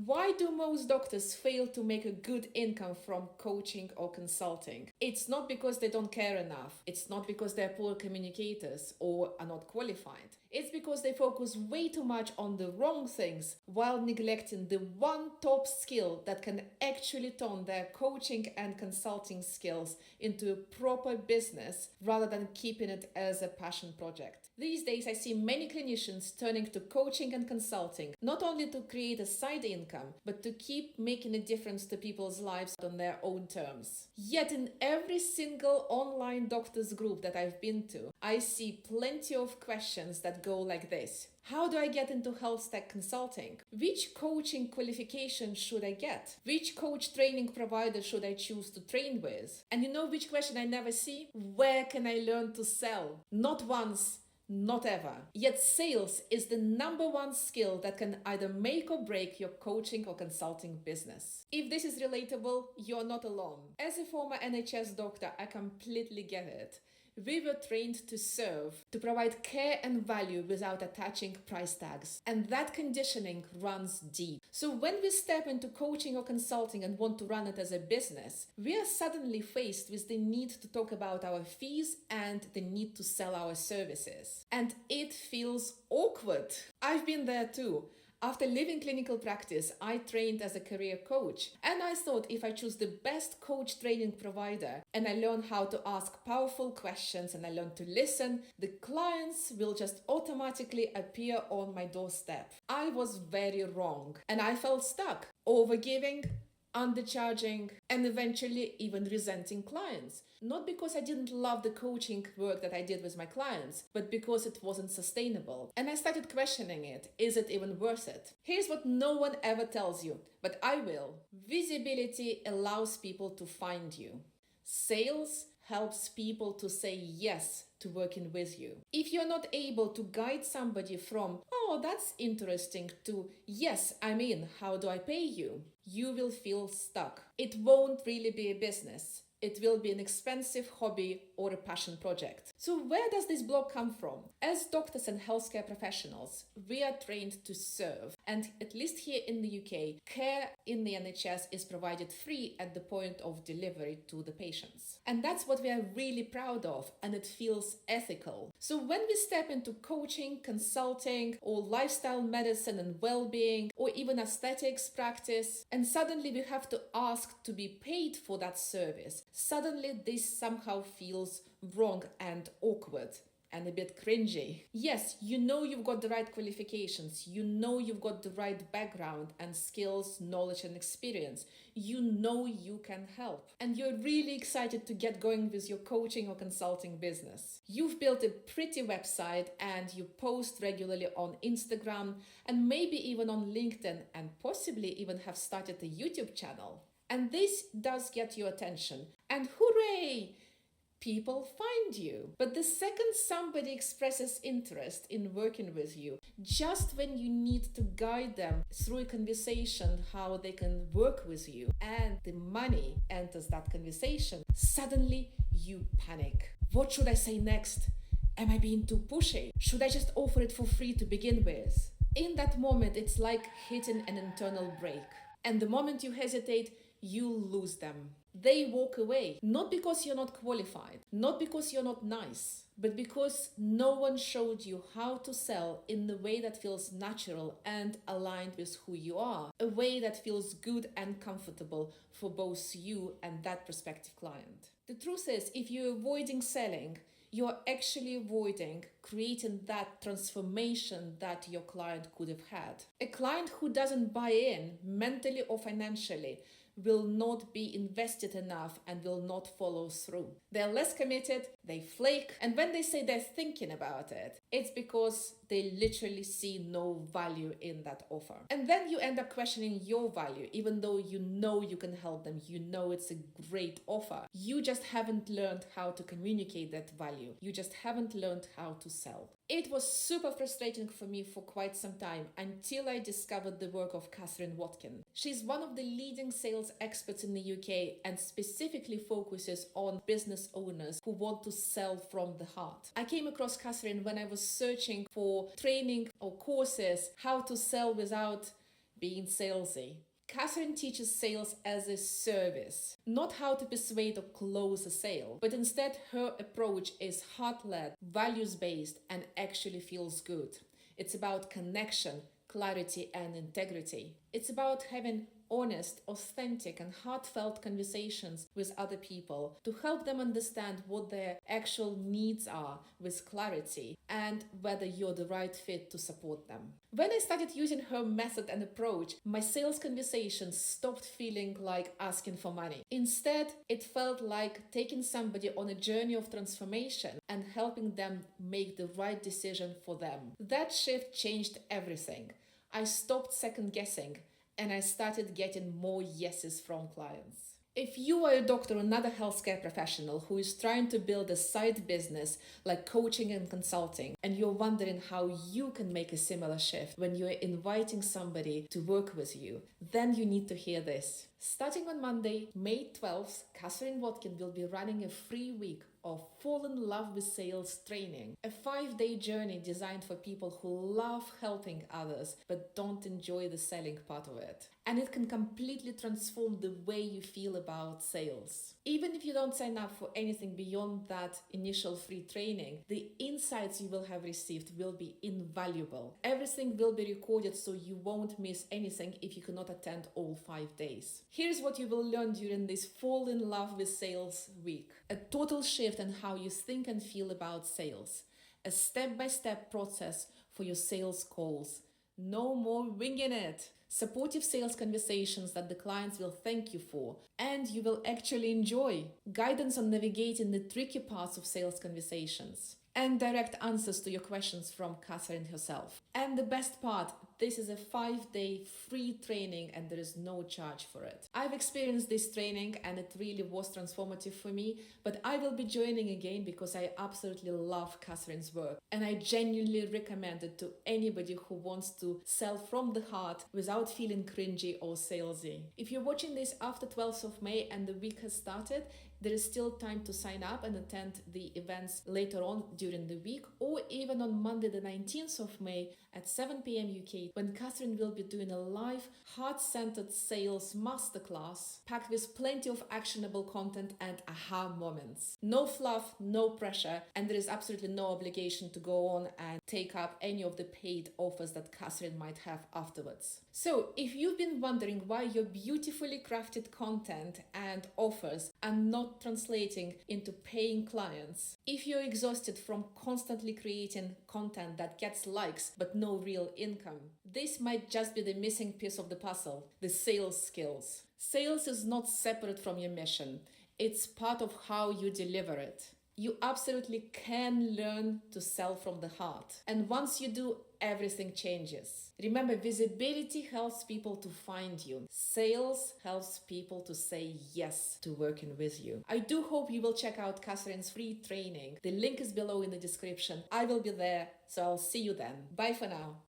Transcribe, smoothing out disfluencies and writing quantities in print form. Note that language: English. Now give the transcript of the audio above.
Why do most doctors fail to make a good income from coaching or consulting? It's not because they don't care enough. It's not because they're poor communicators or are not qualified. It's because they focus way too much on the wrong things while neglecting the one top skill that can actually turn their coaching and consulting skills into a proper business rather than keeping it as a passion project. These days, I see many clinicians turning to coaching and consulting, not only to create a side income, but to keep making a difference to people's lives on their own terms. Yet in every single online doctors group that I've been to, I see plenty of questions that go like this. How do I get into health tech consulting? Which coaching qualification should I get? Which coach training provider should I choose to train with? And you know which question I never see? Where can I learn to sell? Not once, not ever. Yet sales is the number one skill that can either make or break your coaching or consulting business. If this is relatable, you're not alone. As a former NHS doctor, I completely get it. We were trained to serve, to provide care and value without attaching price tags. And that conditioning runs deep. So when we step into coaching or consulting and want to run it as a business, we are suddenly faced with the need to talk about our fees and the need to sell our services. And it feels awkward. I've been there too. After leaving clinical practice, I trained as a career coach, and I thought if I choose the best coach training provider and I learn how to ask powerful questions and I learn to listen, the clients will just automatically appear on my doorstep. I was very wrong, and I felt stuck, overgiving, undercharging, and eventually even resenting clients. Not because I didn't love the coaching work that I did with my clients, but because it wasn't sustainable. And I started questioning it. Is it even worth it? Here's what no one ever tells you, but I will. Visibility allows people to find you. Sales helps people to say yes to working with you. If you're not able to guide somebody from, oh, that's interesting, to, yes, I'm in, how do I pay you? You will feel stuck. It won't really be a business. It will be an expensive hobby or a passion project. So where does this block come from? As doctors and healthcare professionals, we are trained to serve. And at least here in the UK, care in the NHS is provided free at the point of delivery to the patients. And that's what we are really proud of, and it feels ethical. So when we step into coaching, consulting, or lifestyle medicine and well-being, or even aesthetics practice, and suddenly we have to ask to be paid for that service, suddenly this somehow feels wrong and awkward and a bit cringy. Yes, you know you've got the right qualifications, you know you've got the right background and skills, knowledge and experience. You know you can help. And you're really excited to get going with your coaching or consulting business. You've built a pretty website and you post regularly on Instagram and maybe even on LinkedIn, and possibly even have started a YouTube channel. And this does get your attention. And hooray! People find you. But the second somebody expresses interest in working with you, just when you need to guide them through a conversation how they can work with you, and the money enters that conversation, suddenly you panic. What should I say next? Am I being too pushy? Should I just offer it for free to begin with? In that moment, it's like hitting an internal brake. And the moment you hesitate, you lose them. They walk away, not because you're not qualified, not because you're not nice, but because no one showed you how to sell in the way that feels natural and aligned with who you are, a way that feels good and comfortable for both you and that prospective client. The truth is, if you're avoiding selling, you're actually avoiding creating that transformation that your client could have had. A client who doesn't buy in mentally or financially will not be invested enough and will not follow through. They're less committed, they flake, and when they say they're thinking about it, it's because they literally see no value in that offer. And then you end up questioning your value, even though you know you can help them, you know it's a great offer. You just haven't learned how to communicate that value. You just haven't learned how to sell. It was super frustrating for me for quite some time until I discovered the work of Catherine Watkin. She's one of the leading sales experts in the UK and specifically focuses on business owners who want to sell from the heart. I came across Catherine when I was searching for training or courses, how to sell without being salesy. Catherine teaches sales as a service, not how to persuade or close a sale, but instead her approach is heart-led, values-based, and actually feels good. It's about connection, clarity, and integrity. It's about having honest, authentic, and heartfelt conversations with other people to help them understand what their actual needs are with clarity and whether you're the right fit to support them. When I started using her method and approach, my sales conversations stopped feeling like asking for money. Instead, it felt like taking somebody on a journey of transformation and helping them make the right decision for them. That shift changed everything. I stopped second guessing and I started getting more yeses from clients. If you are a doctor or another healthcare professional who is trying to build a side business like coaching and consulting, and you're wondering how you can make a similar shift when you're inviting somebody to work with you, then you need to hear this. Starting on Monday, May 12th, Catherine Watkin will be running a free week of Fall in Love with Sales training, a 5-day journey designed for people who love helping others but don't enjoy the selling part of it. And it can completely transform the way you feel about sales. Even if you don't sign up for anything beyond that initial free training, the insights you will have received will be invaluable. Everything will be recorded so you won't miss anything if you cannot attend all 5 days. Here's what you will learn during this Fall in Love with Sales week. A total shift in how you think and feel about sales. A step-by-step process for your sales calls. No more winging it. Supportive sales conversations that the clients will thank you for and you will actually enjoy. Guidance on navigating the tricky parts of sales conversations. And direct answers to your questions from Catherine herself. And the best part, this is a 5-day free training and there is no charge for it. I've experienced this training and it really was transformative for me, but I will be joining again because I absolutely love Catherine's work and I genuinely recommend it to anybody who wants to sell from the heart without feeling cringy or salesy. If you're watching this after 12th of May and the week has started, there is still time to sign up and attend the events later on during the week or even on Monday the 19th of May at 7 p.m. UK when Catherine will be doing a live heart-centered sales masterclass packed with plenty of actionable content and aha moments. No fluff, no pressure, and there is absolutely no obligation to go on and take up any of the paid offers that Catherine might have afterwards. So if you've been wondering why your beautifully crafted content and offers are not translating into paying clients, if you're exhausted from constantly creating content that gets likes but no real income, this might just be the missing piece of the puzzle, the sales skills. Sales is not separate from your mission. It's part of how you deliver it. You absolutely can learn to sell from the heart. And once you do, everything changes. Remember, visibility helps people to find you. Sales helps people to say yes to working with you. I do hope you will check out Catherine's free training. The link is below in the description. I will be there, so I'll see you then. Bye for now.